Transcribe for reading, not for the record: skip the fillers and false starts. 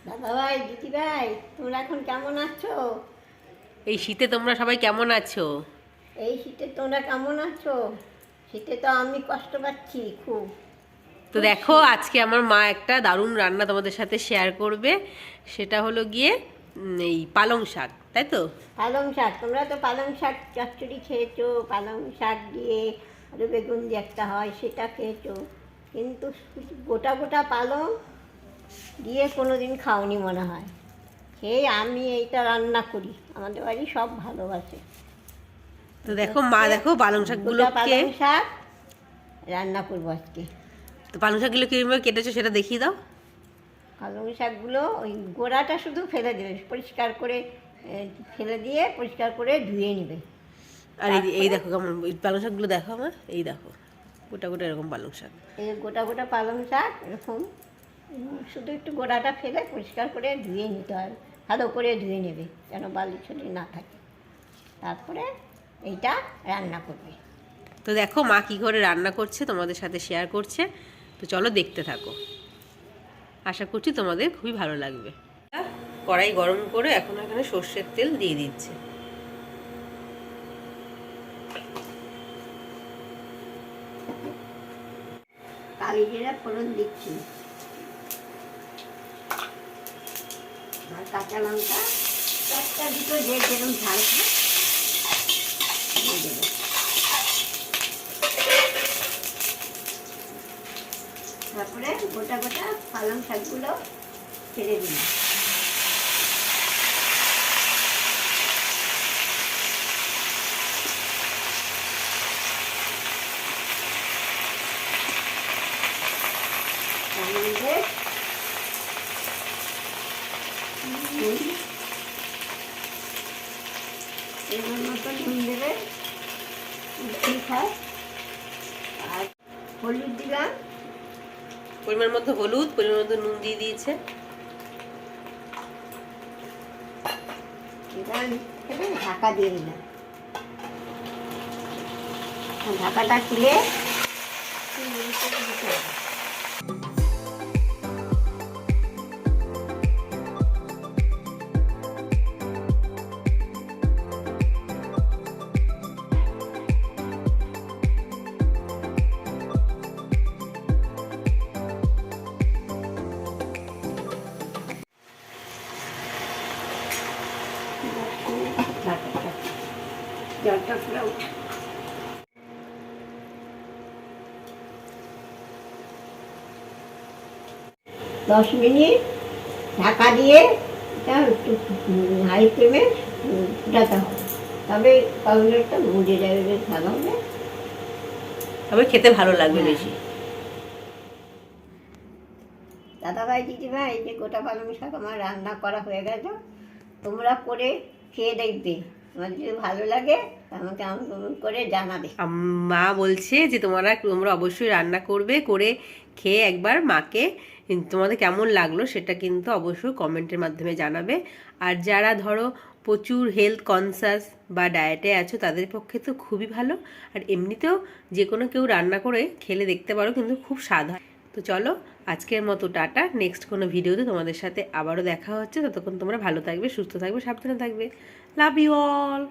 দাদা ভাই, দিদি ভাই, তোমরা এখন কেমন আছো? এই শীতে তোমরা সবাই কেমন আছো? এই শীতে তোমরা কেমন আছো? শীতে তো আমি কষ্ট পাচ্ছি খুব। তো দেখো, আজকে আমার মা একটা দারুণ রান্না তোমাদের সাথে শেয়ার করবে। সেটা হলো গিয়ে এই পালং শাক, তাই তো? পালং শাক, তোমরা তো পালং শাক চচ্চড়ি খেয়েছো, পালং শাক দিয়ে আলু বেগুন দিয়ে একটা হয় সেটা খেয়েছো, কিন্তু শুধু গোটা গোটা পালং দিয়ে কোনো দিন খাওনি মনে হয়। খেয়ে আমি এইটা রান্না করি, আমাদের বাড়ি সব ভালোবাসে। তো দেখো মা, দেখো পালং গোটা শাকগুলোকে। পালং শাক রান্না করবো আজকে। তো পালং শাকগুলো কিভাবে কেটেছো সেটা দেখিয়ে দাও। পালং শাকগুলো ওই গোড়াটা শুধু ফেলে দেবে, পরিষ্কার করে ফেলে দিয়ে পরিষ্কার করে ধুয়ে নেবে। আর এই দেখো কেমন এই পালং শাকগুলো, দেখো আমার, এই দেখো গোটা গোটা এরকম পালং শাক। এই গোটা গোটা পালং শাক এরকম শুধু একটু গোড়াটা ফেলে পরিষ্কার করে ধুয়ে নিতে হয়, ভালো করে ধুয়ে নেবে যেন বালি ছড়ি না থাকে। তারপরে এইটা রান্না করবে। তো দেখো মা কী করে রান্না করছে তোমাদের সাথে শেয়ার করছে। তো চলো দেখতে থাকো, আশা করছি তোমাদের খুবই ভালো লাগবে। কড়াই গরম করে এখন এখানে সর্ষের তেল দিয়ে দিচ্ছে। কালি জিরা ফোড়ন দিচ্ছি, আর কাঁচা লঙ্কা একটা দুটো যে যেরকম ঝাল খায় দিয়ে দেবো। তারপরে গোটা গোটা পালং শাকগুলো ছেড়ে দিন। তার মধ্যে এবার মতো নুন দেবে, ঠিক হয়। আর হলুদ দিলাম, পরিমাণ মতো হলুদ, পরিমাণ মতো নুন দিয়ে দিয়েছে। এবার ঢাকা দিয়ে দিলাম। ঢাকাটা খুলে দিতে হবে। জলটা পুরো উঠে 10 মিনিট ঢাকা দিয়ে এটা একটু হাই ফ্লেমে ফুটাতে হবে, তবে পাউডারটা বুঝে যাবে, বেশ ভালো হবে, তবে খেতে ভালো লাগবে বেশি। দাদাভাই দিদিভাই, এই যে গোটা পালং শাক আমার রান্না করা হয়ে গেছে, তোমরা করে খেয়ে দেখবে, তোমার যদি ভালো লাগে আমাকে কেমন করে জানাবে। মা বলছে যে তোমরা অবশ্যই রান্না করবে, করে খেয়ে একবার মাকে তোমাদের কেমন লাগলো সেটা কিন্তু অবশ্যই কমেন্টের মাধ্যমে জানাবে। আর যারা ধরো প্রচুর হেলথ কনসাস বা ডায়েটে আছো তাদের পক্ষে তো খুবই ভালো। আর এমনিতেও যে কোনো কেউ রান্না করে খেলে দেখতে পারো, কিন্তু খুব স্বাদ হয়। তো চলো আজকের মতো টাটা, নেক্সট কোনো ভিডিওতে তোমাদের সাথে আবারও দেখা হচ্ছে। ততক্ষণ তোমরা ভালো থাকবে, সুস্থ থাকবে, সাবধানে থাকবে। Love you all.